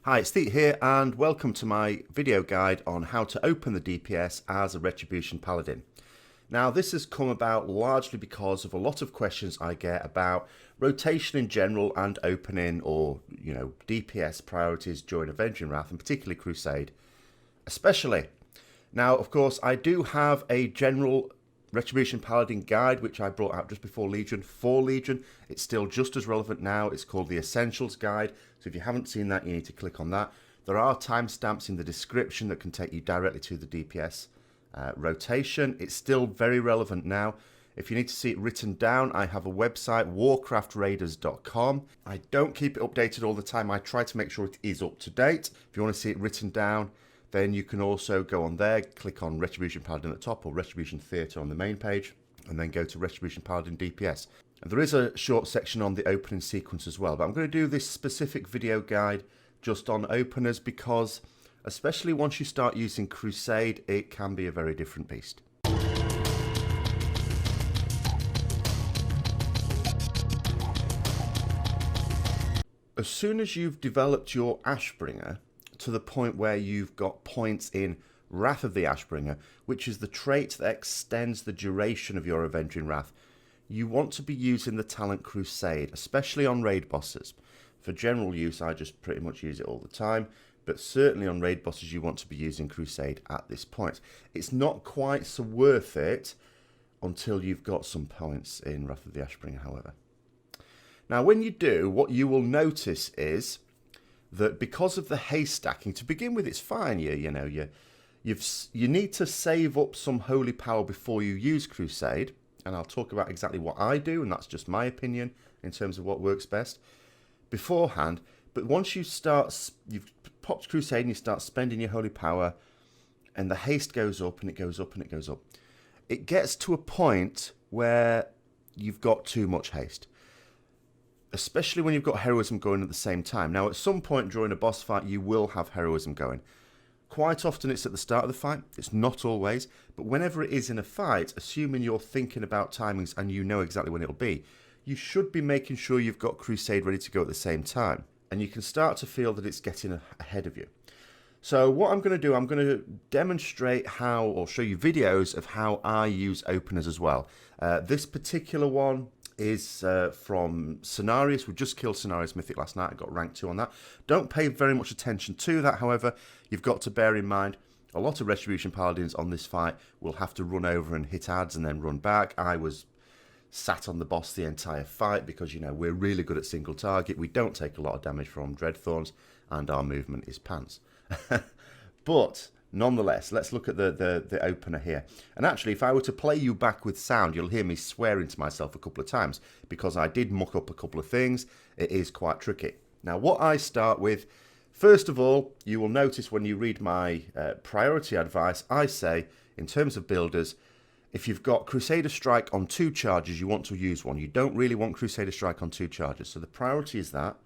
Hi, it's Thete here and welcome to my video guide on how to open the DPS as a Retribution Paladin. Now this has come about largely because of a lot of questions I get about rotation in general and opening or, DPS priorities during Avenging Wrath and particularly Crusade, especially. Now, of course, I do have a general Retribution Paladin guide, which I brought out just before Legion, for Legion. It's still just as relevant now. It's called the Essentials Guide. So if you haven't seen that, you need to click on that. There are timestamps in the description that can take you directly to the DPS rotation. It's still very relevant now. If you need to see it written down, I have a website, warcraftraiders.com. I don't keep it updated all the time. I try to make sure it is up to date. If you want to see it written down, then you can also go on there, click on Retribution Paladin at the top or Retribution Theatre on the main page, and then go to Retribution Paladin DPS. And there is a short section on the opening sequence as well, but I'm going to do this specific video guide just on openers because, especially once you start using Crusade, it can be a very different beast. As soon as you've developed your Ashbringer, to the point where you've got points in Wrath of the Ashbringer, which is the trait that extends the duration of your Avenging Wrath, you want to be using the talent Crusade, especially on raid bosses. For general use, I just pretty much use it all the time, but certainly on raid bosses you want to be using Crusade at this point. It's not quite so worth it until you've got some points in Wrath of the Ashbringer, however. Now when you do, what you will notice is that because of the haste stacking, to begin with, it's fine. You need to save up some holy power before you use Crusade, and I'll talk about exactly what I do, and that's just my opinion in terms of what works best beforehand. But once you've popped Crusade and you start spending your holy power, and the haste goes up and it goes up and it goes up, it gets to a point where you've got too much haste. Especially when you've got heroism going at the same time. Now, at some point during a boss fight, you will have heroism going. Quite often it's at the start of the fight. It's not always. But whenever it is in a fight, assuming you're thinking about timings and you know exactly when it'll be, you should be making sure you've got Crusade ready to go at the same time. And you can start to feel that it's getting ahead of you. So what I'm going to do, I'm going to demonstrate how, or show you videos of how I use openers as well. This particular one is from Cenarius. We just killed Cenarius Mythic last night. I got rank 2 on that. Don't pay very much attention to that, however. You've got to bear in mind a lot of Retribution Paladins on this fight will have to run over and hit ads and then run back. I was sat on the boss the entire fight because, we're really good at single target. We don't take a lot of damage from Dreadthorns and our movement is pants. But nonetheless, let's look at the opener here. And actually, if I were to play you back with sound, you'll hear me swearing to myself a couple of times because I did muck up a couple of things. It is quite tricky. Now, what I start with, first of all, you will notice when you read my priority advice, I say, in terms of builders, if you've got Crusader Strike on 2 charges, you want to use one. You don't really want Crusader Strike on 2 charges. So the priority is that.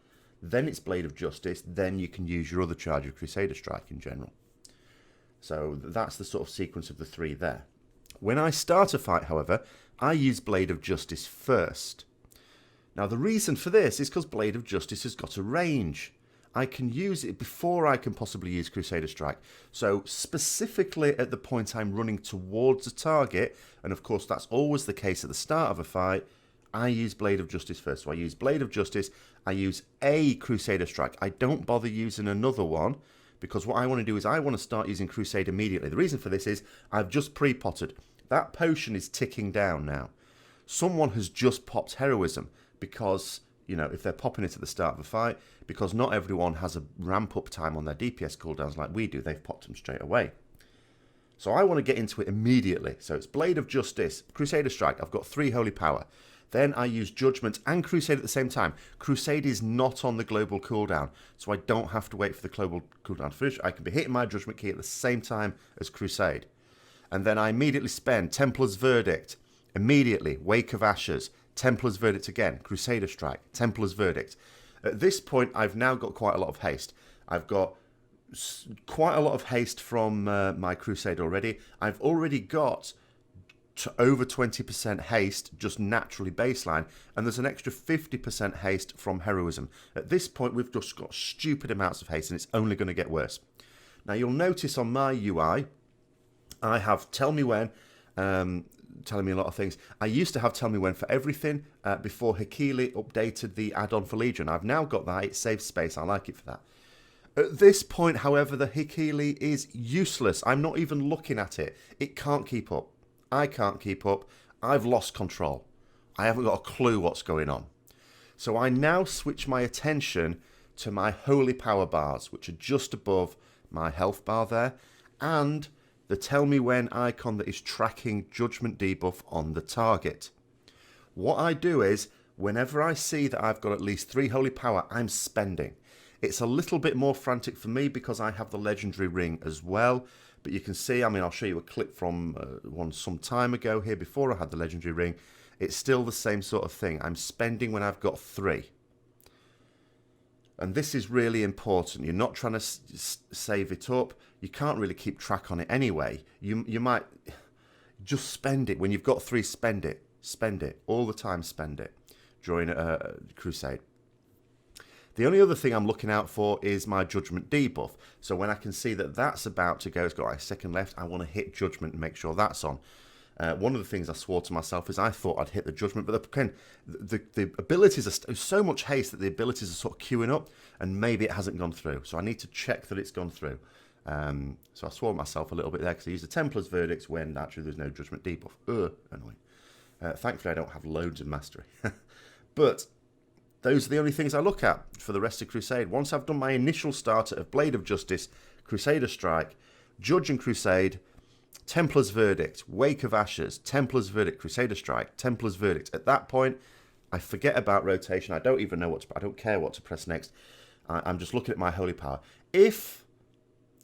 Then it's Blade of Justice. Then you can use your other charge of Crusader Strike in general. So that's the sort of sequence of the 3 there. When I start a fight, however, I use Blade of Justice first. Now the reason for this is because Blade of Justice has got a range. I can use it before I can possibly use Crusader Strike. So specifically at the point I'm running towards a target, and of course that's always the case at the start of a fight, I use Blade of Justice first. So I use Blade of Justice, I use a Crusader Strike. I don't bother using another one, because what I want to do is I want to start using Crusade immediately. The reason for this is I've just pre-potted. That potion is ticking down now. Someone has just popped heroism because, if they're popping it at the start of a fight, because not everyone has a ramp-up time on their DPS cooldowns like we do. They've popped them straight away. So I want to get into it immediately. So it's Blade of Justice, Crusader Strike. I've got 3 holy power. Then I use Judgment and Crusade at the same time. Crusade is not on the global cooldown, so I don't have to wait for the global cooldown to finish. I can be hitting my Judgment key at the same time as Crusade. And then I immediately spend Templar's Verdict. Immediately, Wake of Ashes, Templar's Verdict again, Crusader Strike, Templar's Verdict. At this point, I've now got quite a lot of haste. I've got quite a lot of haste from my Crusade already. I've already got over 20% haste just naturally baseline, and there's an extra 50% haste from heroism. At this point, we've just got stupid amounts of haste, and it's only going to get worse. Now, you'll notice on my UI, I have Tell Me When, telling me a lot of things. I used to have Tell Me When for everything before Hikili updated the add-on for Legion. I've now got that. It saves space. I like it for that. At this point, however, the Hikili is useless. I'm not even looking at it. It can't keep up. I can't keep up. I've lost control. I haven't got a clue what's going on. So I now switch my attention to my holy power bars, which are just above my health bar there, and the Tell Me When icon that is tracking judgment debuff on the target. What I do is, whenever I see that I've got at least 3 holy power, I'm spending. It's a little bit more frantic for me because I have the legendary ring as well. But you can see, I mean, I'll show you a clip from one some time ago here before I had the legendary ring. It's still the same sort of thing. I'm spending when I've got 3. And this is really important. You're not trying to save it up. You can't really keep track on it anyway. You might just spend it. When you've got 3, spend it. Spend it. All the time, spend it during a crusade. The only other thing I'm looking out for is my judgment debuff. So when I can see that that's about to go, it's got like a second left, I want to hit judgment and make sure that's on. One of the things I swore to myself is I thought I'd hit the judgment, but the abilities are so much haste that the abilities are sort of queuing up, and maybe it hasn't gone through. So I need to check that it's gone through. So I swore at myself a little bit there because I used the Templar's Verdict when actually there's no judgment debuff. Annoying. Thankfully I don't have loads of mastery. But those are the only things I look at for the rest of Crusade. Once I've done my initial starter of Blade of Justice, Crusader Strike, Judge and Crusade, Templar's Verdict, Wake of Ashes, Templar's Verdict, Crusader Strike, Templar's Verdict. At that point, I forget about rotation. I don't even know I don't care what to press next. I'm just looking at my holy power. If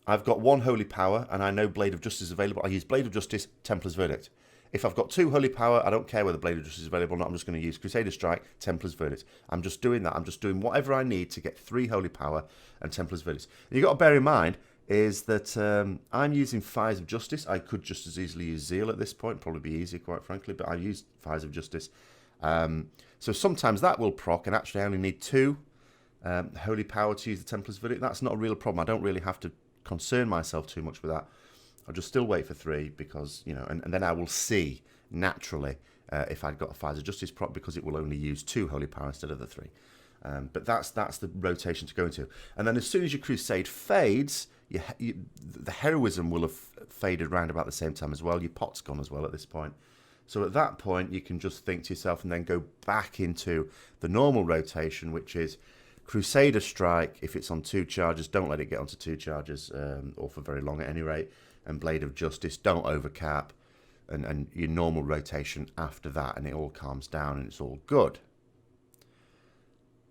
I've got 1 holy power and I know Blade of Justice is available, I use Blade of Justice, Templar's Verdict. If I've got 2 holy power, I don't care whether Blade of Justice is available or not. I'm just going to use Crusader Strike, Templar's Verdict. I'm just doing that. I'm just doing whatever I need to get 3 holy power and Templar's Verdict. And you've got to bear in mind is that I'm using Fires of Justice. I could just as easily use Zeal at this point. Probably be easier, quite frankly, but I use Fires of Justice. So sometimes that will proc, and actually I only need 2 holy power to use the Templar's Verdict. That's not a real problem. I don't really have to concern myself too much with that. I'll just still wait for 3 because, you know, and then I will see naturally if I've got a Fires of Justice proc because it will only use 2 holy power instead of the 3. But that's the rotation to go into. And then as soon as your Crusade fades, the heroism will have faded around about the same time as well. Your pot's gone as well at this point. So at that point, you can just think to yourself and then go back into the normal rotation, which is Crusader Strike. If it's on 2 charges, don't let it get onto 2 charges or for very long at any rate. And Blade of Justice, don't overcap, and your normal rotation after that, and it all calms down and it's all good.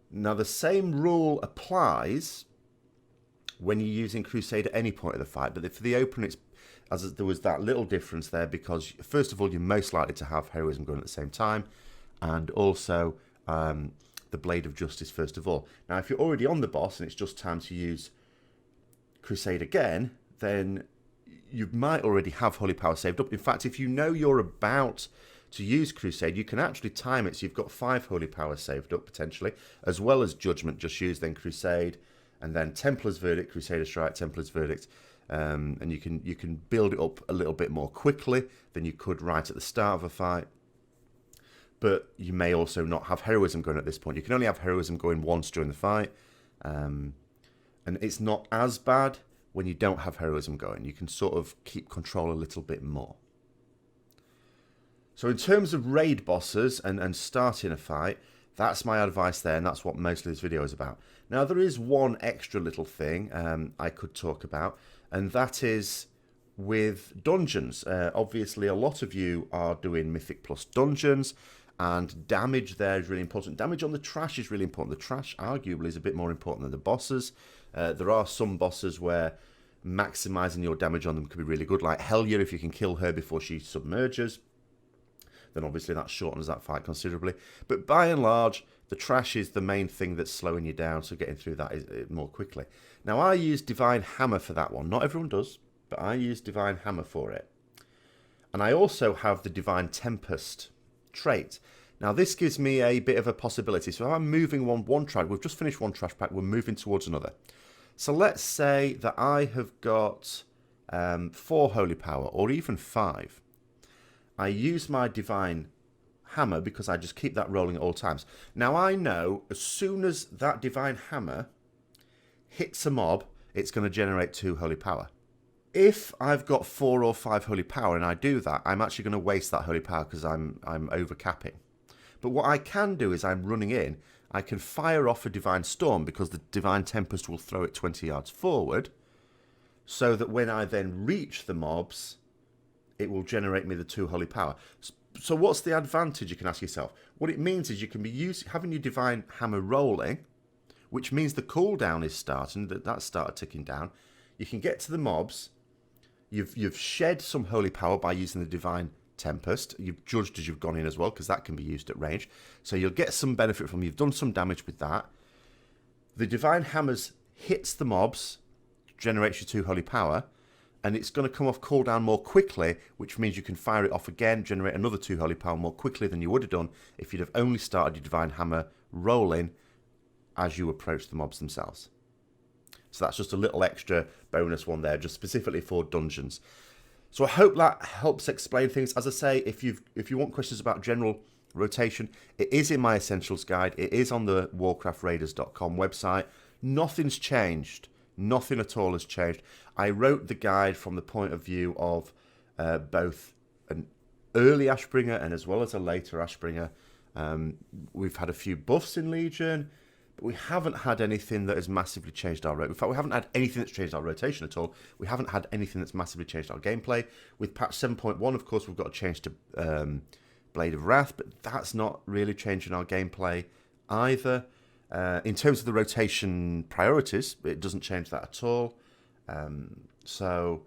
Now the same rule applies when you're using Crusade at any point of the fight, but for the open there was that little difference there because first of all you're most likely to have heroism going at the same time, and also the Blade of Justice first of all. Now if you're already on the boss and it's just time to use Crusade again, then you might already have holy power saved up. In fact, if you know you're about to use Crusade, you can actually time it so you've got 5 holy power saved up potentially, as well as Judgment. Just use then Crusade, and then Templar's Verdict, Crusader Strike, Templar's Verdict, and you can build it up a little bit more quickly than you could right at the start of a fight. But you may also not have heroism going at this point. You can only have heroism going once during the fight, and it's not as bad when you don't have heroism going. You can sort of keep control a little bit more. So in terms of raid bosses and starting a fight, that's my advice there, and that's what most of this video is about. Now there is one extra little thing I could talk about, and that is with dungeons. Obviously a lot of you are doing Mythic Plus dungeons, and damage there is really important. Damage on the trash is really important. The trash arguably is a bit more important than the bosses. There are some bosses where maximizing your damage on them could be really good, like Helya. If you can kill her before she submerges, then obviously that shortens that fight considerably. But by and large, the trash is the main thing that's slowing you down, so getting through that is more quickly. Now I use Divine Hammer for that one. Not everyone does, but I use Divine Hammer for it. And I also have the Divine Tempest trait. Now this gives me a bit of a possibility. So if I'm moving one trash, we've just finished one trash pack, we're moving towards another. So let's say that I have got 4 holy power, or even 5. I use my Divine Hammer because I just keep that rolling at all times. Now I know as soon as that Divine Hammer hits a mob, it's going to generate 2 holy power. If I've got 4 or 5 holy power and I do that, I'm actually going to waste that holy power because I'm overcapping. But what I can do is I'm running in, I can fire off a Divine Storm because the Divine Tempest will throw it 20 yards forward, so that when I then reach the mobs, it will generate me the 2 holy power. So what's the advantage, you can ask yourself? What it means is you can be having your Divine Hammer rolling, which means the cooldown is starting, that's started ticking down. You can get to the mobs, you've shed some holy power by using the Divine Tempest. You've judged as you've gone in as well, because that can be used at range. So you'll get some benefit from, you've done some damage with that. The Divine Hammers hits the mobs, generates your 2 holy power, and it's going to come off cooldown more quickly, which means you can fire it off again, generate another 2 holy power more quickly than you would have done if you'd have only started your Divine Hammer rolling as you approach the mobs themselves. So that's just a little extra bonus one there, just specifically for dungeons. So I hope that helps explain things. As I say, if you want questions about general rotation, it is in my Essentials guide. It is on the warcraftraiders.com website. Nothing's changed. Nothing at all has changed. I wrote the guide from the point of view of both an early Ashbringer and as well as a later Ashbringer. We've had a few buffs in Legion, but we haven't had anything that has massively changed our rotation. In fact, we haven't had anything that's changed our rotation at all. We haven't had anything that's massively changed our gameplay. With patch 7.1, of course, we've got a change to Blade of Wrath, but that's not really changing our gameplay either. In terms of the rotation priorities, it doesn't change that at all. So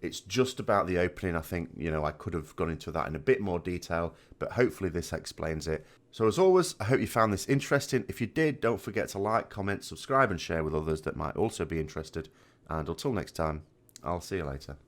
it's just about the opening. I think, I could have gone into that in a bit more detail, but hopefully this explains it. So as always, I hope you found this interesting. If you did, don't forget to like, comment, subscribe, and share with others that might also be interested. And until next time, I'll see you later.